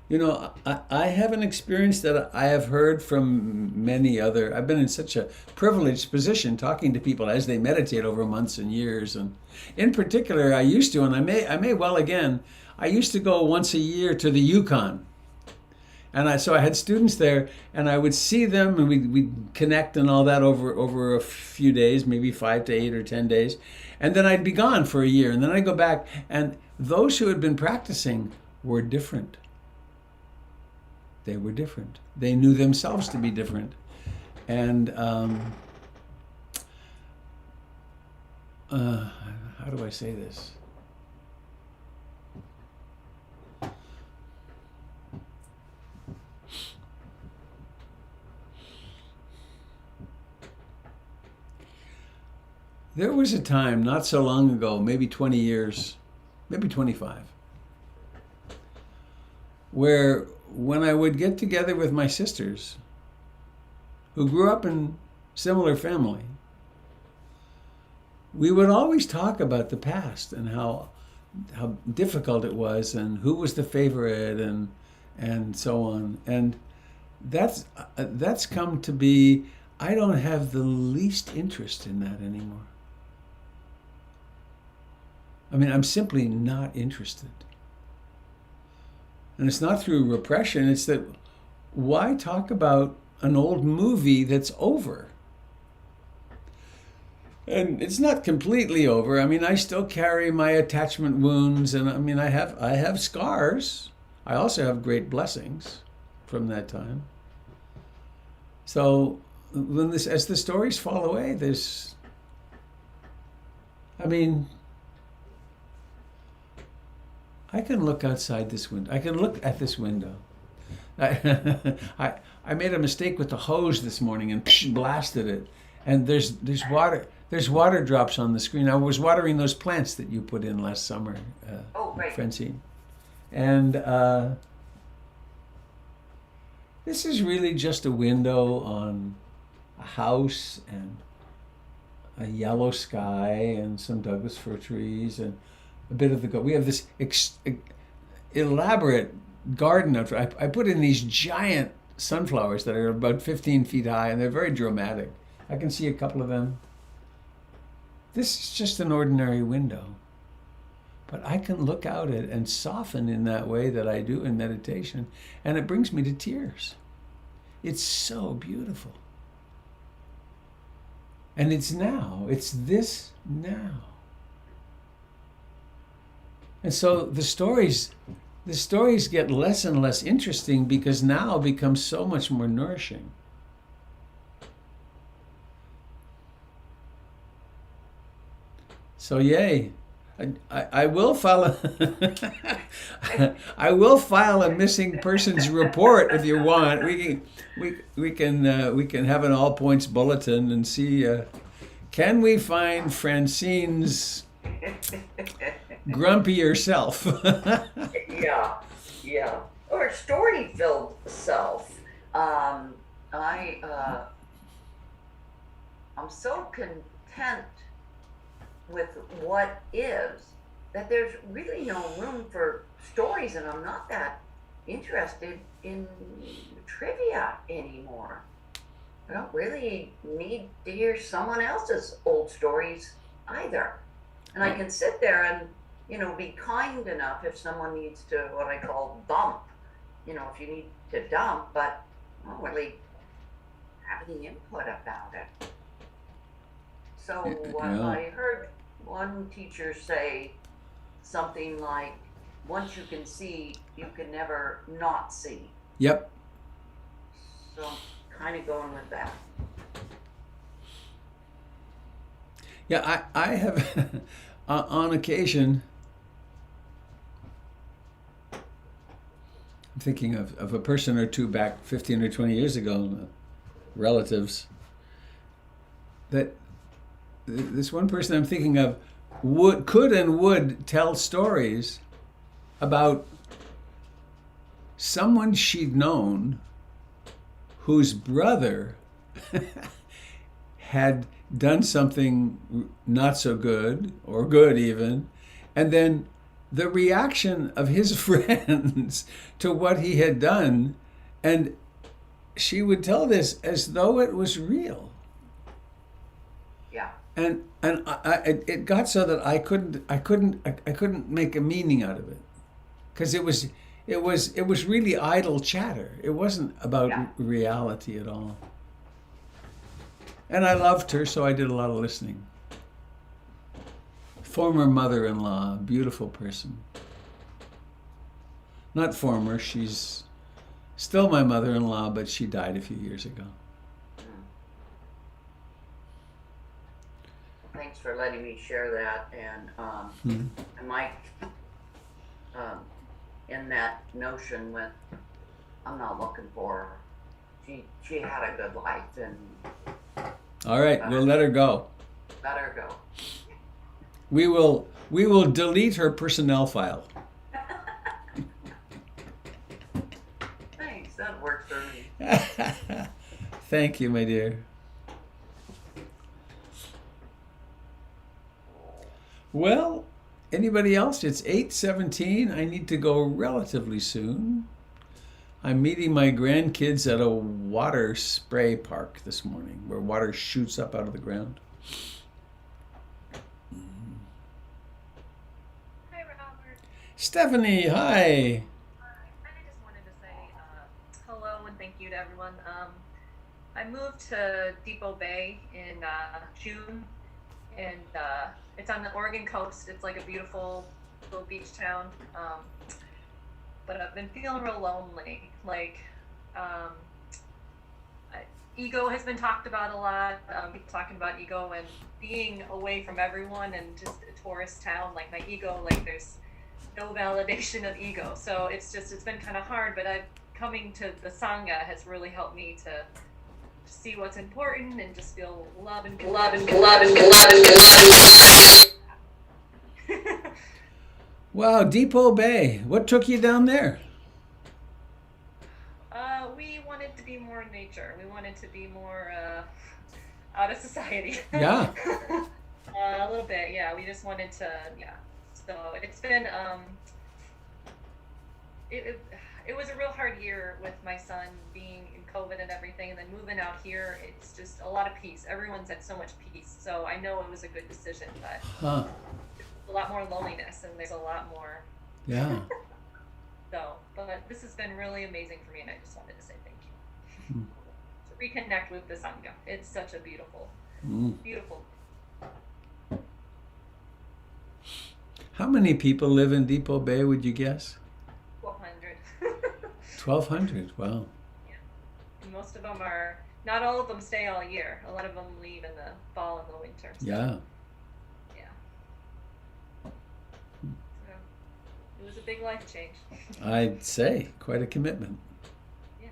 You know, I have an experience that I have heard from many other. I've been in such a privileged position talking to people as they meditate over months and years. And in particular, I used to, and I may well again, I used to go once a year to the Yukon. And so I had students there, and I would see them, and we'd connect and all that over a few days, maybe 5 to 8 or 10 days. And then I'd be gone for a year, and then I'd go back. And those who had been practicing were different. They were different. They knew themselves to be different. And how do I say this? There was a time not so long ago, maybe 20 years, maybe 25, where when I would get together with my sisters, who grew up in similar family, we would always talk about the past and how difficult it was and who was the favorite and so on. And that's come to be, I don't have the least interest in that anymore. I mean, I'm simply not interested. And it's not through repression, it's that why talk about an old movie that's over? And it's not completely over. I mean, I still carry my attachment wounds, and I mean, I have scars. I also have great blessings from that time. So as the stories fall away, I can look outside this window. I can look at this window. I made a mistake with the hose this morning and blasted it. And there's water drops on the screen. I was watering those plants that you put in last summer, Right. Francine. And this is really just a window on a house and a yellow sky and some Douglas fir trees and a bit of we have this elaborate garden. I put in these giant sunflowers that are about 15 feet high, and they're very dramatic. I can see a couple of them. This is just an ordinary window. But I can look out at and soften in that way that I do in meditation, and it brings me to tears. It's so beautiful. And it's now. It's this now. And so the stories get less and less interesting because now becomes so much more nourishing. So yay. I will file a I will file a missing persons report if you want. We can have an all points bulletin and see can we find Francine's grumpier self. Yeah, or story-filled self. I'm so content with what is that there's really no room for stories, and I'm not that interested in trivia anymore. I don't really need to hear someone else's old stories either. And I can sit there and, be kind enough if someone needs to, what I call dump, if you need to dump, but I don't really have any input about it. So I heard one teacher say something like, once you can see, you can never not see. Yep. So I'm kind of going with that. Yeah, I have on occasion, I'm thinking of a person or two back 15 or 20 years ago, relatives, that this one person I'm thinking of could and would tell stories about someone she'd known whose brother had done something not so good, or good even, and then the reaction of his friends to what he had done, and she would tell this as though it was real. Yeah. And it got so that I couldn't make a meaning out of it, because it was really idle chatter. It wasn't about reality at all. And I loved her, so I did a lot of listening. Former mother-in-law, beautiful person. Not former, she's still my mother-in-law, but she died a few years ago. Thanks for letting me share that, and I might, in that notion with, I'm not looking for her. She had a good life, and all right, we'll let her go. let her go. We will delete her personnel file. Thanks, that works for me. Thank you, my dear. Well, anybody else? It's 8:17. I need to go relatively soon. I'm meeting my grandkids at a water spray park this morning, where water shoots up out of the ground. Hi, Robert. Stephanie, hi. I just wanted to say hello and thank you to everyone. I moved to Depot Bay in June, and it's on the Oregon coast. It's like a beautiful little beach town. But I've been feeling real lonely. Like, ego has been talked about a lot. People talking about ego and being away from everyone and just a tourist town. Like my ego, like there's no validation of ego. So it's been kind of hard. But coming to the Sangha has really helped me to see what's important and just feel love and Wow, Depot Bay. What took you down there? We wanted to be more in nature. We wanted to be more out of society. Yeah. A little bit, yeah. We just wanted to, yeah. So it's been, it was a real hard year with my son being in COVID and everything, and then moving out here. It's just a lot of peace. Everyone's had so much peace, so I know it was a good decision, but a lot more loneliness, and there's a lot more. Yeah. So, but this has been really amazing for me, and I just wanted to say thank you. to reconnect with the Sangha. It's such a beautiful, beautiful. How many people live in Depot Bay, would you guess? 1,200. 1,200, wow. And most of them are, not all of them stay all year. A lot of them leave in the fall and the winter. So, Yeah. yeah. So, it was a big life change. I'd say quite a commitment. Yeah.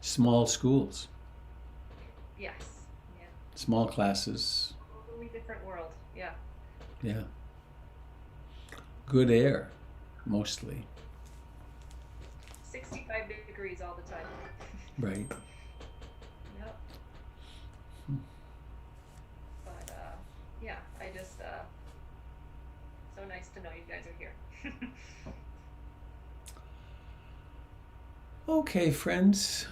Small schools, Yes. Yeah. small classes, Totally different world. Yeah. yeah. Good air, mostly. 65 degrees all the time. Right. Yep. But yeah, I just so nice to know you guys are here. Okay, friends.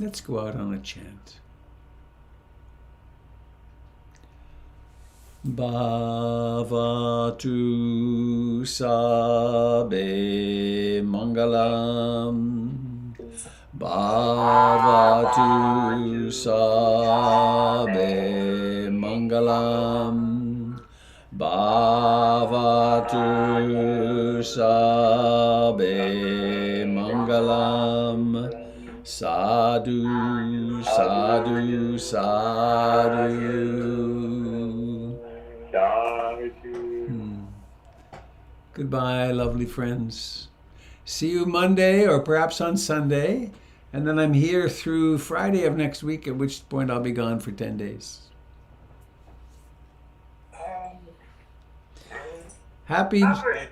Let's go out on a chant. Bhavatu sabe mangalam. Bhavatu sabe mangalam. Bhavatu sabe mangalam. Sadhu, sadhu, sadhu. Goodbye, lovely friends. See you Monday or perhaps on Sunday. And then I'm here through Friday of next week, at which point I'll be gone for 10 days. Happy. Robert,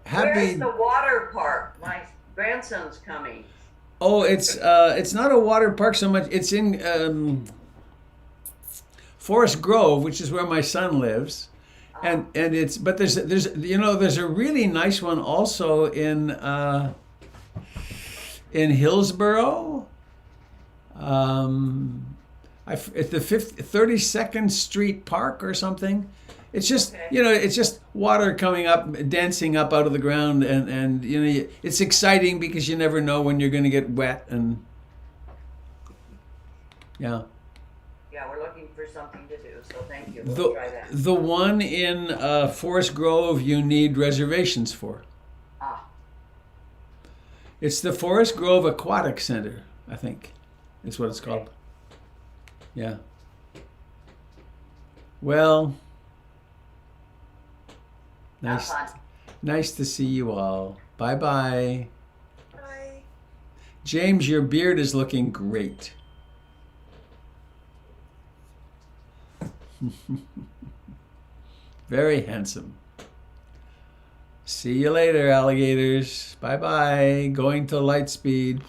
where's the water park? My grandson's coming. Oh, it's not a water park so much. It's in Forest Grove, which is where my son lives. And it's, but there's there's a really nice one also in Hillsborough, at the 32nd Street Park or something. It's just it's just water coming up, dancing up out of the ground, and it's exciting because you never know when you're going to get wet, and yeah. Yeah, we're looking for something to do, so thank you. We'll try that. The one in Forest Grove you need reservations for. Ah. It's the Forest Grove Aquatic Center, I think. Is what it's called. Yeah. Well, nice to see you all. Bye-bye. Bye. James, your beard is looking great. Very handsome. See you later, alligators. Bye-bye. Going to light speed.